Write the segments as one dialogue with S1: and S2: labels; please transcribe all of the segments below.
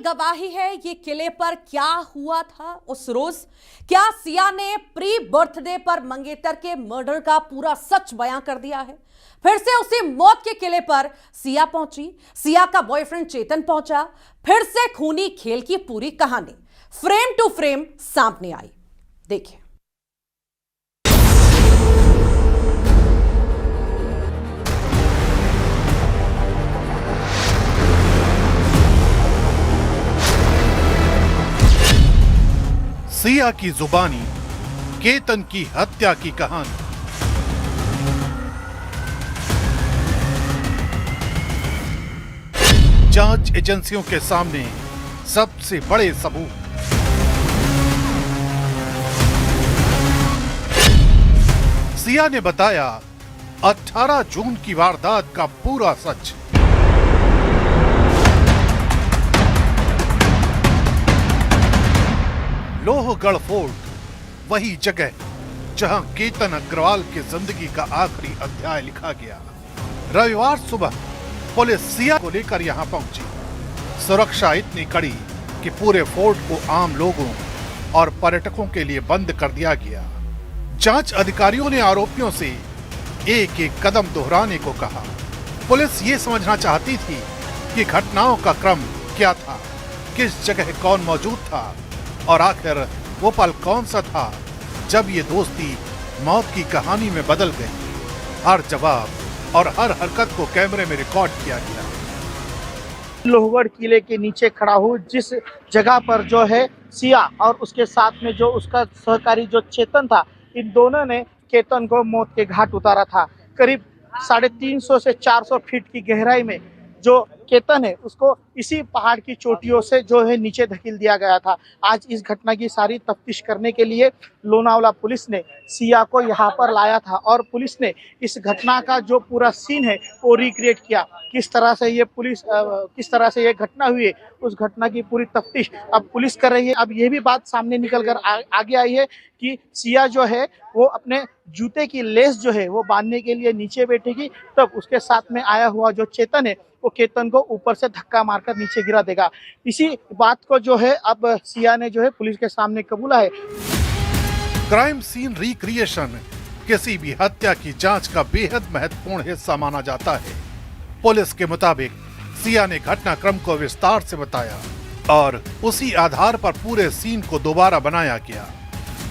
S1: गवाही है ये किले पर क्या हुआ था उस रोज। क्या सिया ने प्री बर्थडे पर मंगेतर के मर्डर का पूरा सच बयां कर दिया है? फिर से उसी मौत के किले पर सिया पहुंची, सिया का बॉयफ्रेंड चेतन पहुंचा। फिर से खूनी खेल की पूरी कहानी फ्रेम टू फ्रेम सामने आई। देखिए।
S2: सिया की जुबानी केतन की हत्या की कहानी। जांच एजेंसियों के सामने सबसे बड़े सबूत। सिया ने बताया 18 जून की वारदात का पूरा सच। लोहगढ़ फोर्ट वही जगह जहां केतन अग्रवाल की जिंदगी का आखिरी अध्याय लिखा गया। रविवार सुबह पुलिस सिया को लेकर यहां पहुंची। सुरक्षा इतनी कड़ी कि पूरे फोर्ट को आम लोगों और पर्यटकों के लिए बंद कर दिया गया। जांच अधिकारियों ने आरोपियों से एक एक कदम दोहराने को कहा। पुलिस ये समझना चाहती थी कि घटनाओं का क्रम क्या था, किस जगह कौन मौजूद था और आखिर वो पल कौन सा था जब ये दोस्ती मौत की कहानी में बदल गई। हर जवाब और हर हरकत को कैमरे में रिकॉर्ड किया गया।
S3: लोहगढ़ किले के नीचे खड़ा हूँ, जिस जगह पर जो है सिया और उसके साथ में जो उसका सहकारी जो चेतन था, इन दोनों ने केतन को मौत के घाट उतारा था। करीब 350 से 400 फीट की गहराई में जो केतन है उसको इसी पहाड़ की चोटियों से जो है नीचे धकेल दिया गया था। आज इस घटना की सारी तफ्तीश करने के लिए लोनावला पुलिस ने सिया को यहाँ पर लाया था और पुलिस ने इस घटना का जो पूरा सीन है वो रिक्रिएट किया। किस तरह से ये घटना हुई है, उस घटना की पूरी तफ्तीश अब पुलिस कर रही है। अब ये भी बात सामने निकल कर आगे आई है कि सिया जो है वो अपने जूते की लेस जो है वो बांधने के लिए नीचे बैठेगी, तब उसके साथ में आया हुआ जो चेतन है वो केतन को ऊपर से धक्का मारकर नीचे गिरा देगा। इसी बात को जो है अब सिया ने जो है पुलिस के सामने कबूला है।
S2: क्राइम सीन रिक्रिएशन किसी भी हत्या की जांच का बेहद महत्वपूर्ण हिस्सा माना जाता है। पुलिस के मुताबिक सिया ने घटनाक्रम को विस्तार से बताया और उसी आधार पर पूरे सीन को दोबारा बनाया गया।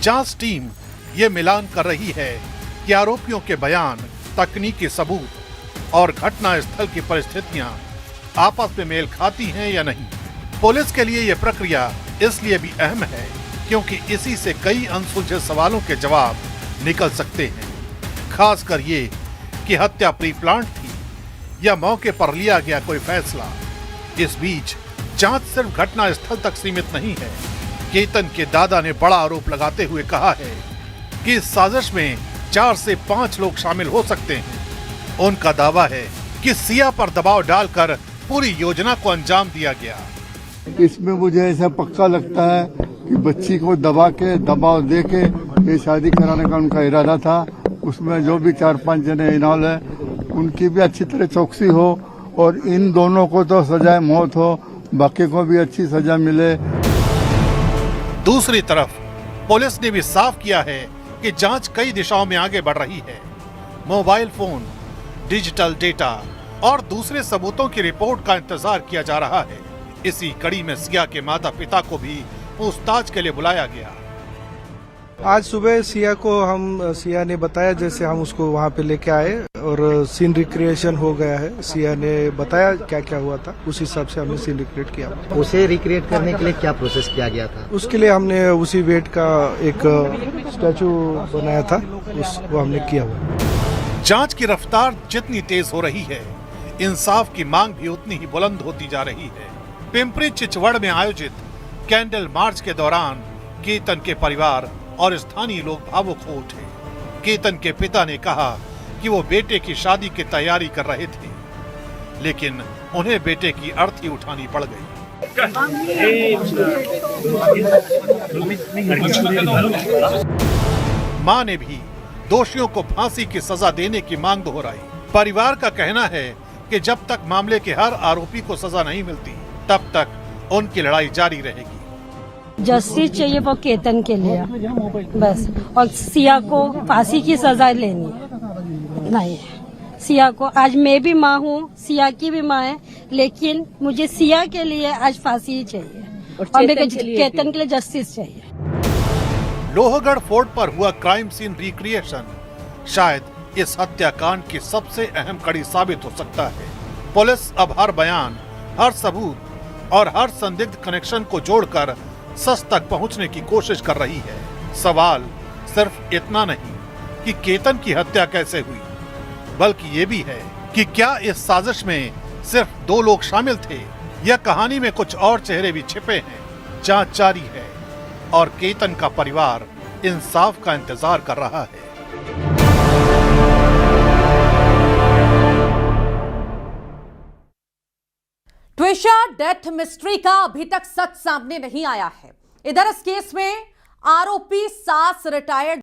S2: जांच टीम ये मिलान कर रही है कि आरोपियों के बयान, तकनीकी सबूत और घटना स्थल की परिस्थितियां आपस में मेल खाती हैं या नहीं। पुलिस के लिए यह प्रक्रिया इसलिए भी अहम है क्योंकि इसी से कई अनसुलझे सवालों के जवाब निकल सकते हैं, खासकर ये कि हत्या प्री प्लान थी या मौके पर लिया गया कोई फैसला। इस बीच जांच सिर्फ घटना स्थल तक सीमित नहीं है। केतन के दादा ने बड़ा आरोप लगाते हुए कहा है कि इस साजिश में 4 से 5 लोग शामिल हो सकते हैं। उनका दावा है कि सिया पर दबाव डालकर पूरी योजना को अंजाम दिया गया।
S4: इसमें मुझे ऐसा पक्का लगता है कि बच्ची को दबाव दे के ये शादी कराने का उनका इरादा था। उसमें जो भी 4-5 जने इन्वॉल्व है उनकी भी अच्छी तरह चौकसी हो और इन दोनों को तो सजाए मौत हो, बाकी को भी अच्छी सजा मिले।
S2: दूसरी तरफ पुलिस ने भी साफ किया है कि जांच कई दिशाओं में आगे बढ़ रही है। मोबाइल फोन, डिजिटल डेटा और दूसरे सबूतों की रिपोर्ट का इंतजार किया जा रहा है। इसी कड़ी में सिया के माता पिता को भी पूछताछ के लिए बुलाया गया।
S5: आज सुबह सिया ने बताया, जैसे हम उसको वहाँ पे लेके आए और सीन रिक्रिएशन हो गया है। सिया ने बताया क्या क्या हुआ था, उस हिसाब से हमने सीन रिक्रिएट किया।
S6: उसे रिक्रिएट करने के लिए क्या प्रोसेस किया गया था?
S5: उसके लिए हमने उसी वेट का एक स्टैचू बनाया था, वो हमने किया हुआ।
S2: जांच की रफ्तार जितनी तेज हो रही है, इंसाफ की मांग भी उतनी ही बुलंद होती जा रही है। पिंपरी चिचवड़ में आयोजित कैंडल मार्च के दौरान केतन के परिवार और स्थानीय लोग भावुक हो उठे। केतन के पिता ने कहा कि वो बेटे की शादी की तैयारी कर रहे थे, लेकिन उन्हें बेटे की अर्थी उठानी पड़ गई। मां ने भी दोषियों को फांसी की सजा देने की मांग दोहराई। परिवार का कहना है कि जब तक मामले के हर आरोपी को सजा नहीं मिलती, तब तक उनकी लड़ाई जारी रहेगी।
S7: जस्टिस चाहिए वो केतन के लिए बस, और सिया को फांसी की सजा लेनी नहीं। सिया को, आज मैं भी माँ हूँ, सिया की भी माँ है, लेकिन मुझे सिया के लिए आज फांसी ही चाहिए और मेरे को केतन के लिए जस्टिस चाहिए।
S2: लोहगढ़ फोर्ट पर हुआ क्राइम सीन रिक्रिएशन शायद इस हत्याकांड की सबसे अहम कड़ी साबित हो सकता है। पुलिस अब हर बयान, हर सबूत और हर संदिग्ध कनेक्शन को जोड़कर सच तक पहुंचने की कोशिश कर रही है। सवाल सिर्फ इतना नहीं कि केतन की हत्या कैसे हुई, बल्कि ये भी है कि क्या इस साजिश में सिर्फ 2 लोग शामिल थे या कहानी में कुछ और चेहरे भी छिपे हैं। जांच जारी है और केतन का परिवार इंसाफ का इंतजार कर रहा है।
S1: ट्विशा डेथ मिस्ट्री का अभी तक सच सामने नहीं आया है। इधर इस केस में आरोपी सास रिटायर्ड